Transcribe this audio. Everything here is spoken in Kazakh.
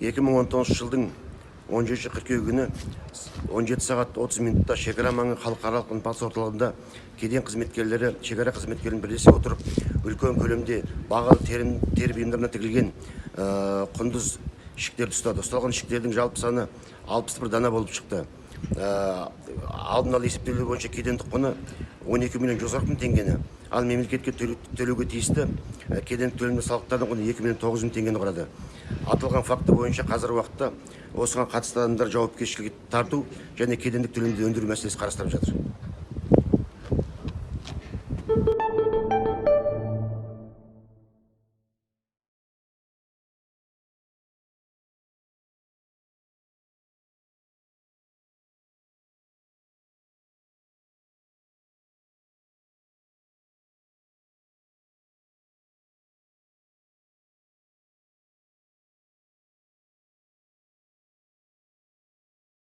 2019 жылдың 17 қыркүйек күні 17 сағат 30 минутта шекара маңы халықаралық информац орталығында кеден қызметкерлері, шекара қызметкерлерін бірлесе отырып, үлкен көлемде бағалы тері бұйымдарынан тігілген құндыз ішіктерді ұстады. Ұсталған ішіктердің жалпы саны 61 дана болып шықты. Алдын ала есептеулер бойынша кедендік құны 12 миллион 140 мың теңгені, ал мемлекетке төлеуге тиісті кедендік төлемді салықтардың құны 2 миллион 900 мың теңгені құрады. Аталған факті бойынша қазіргі уақытта осыған қатысты адамдар жауапкершілікке тарту және кедендік төлемді өндіру мәселесі қарастырылып жатыр.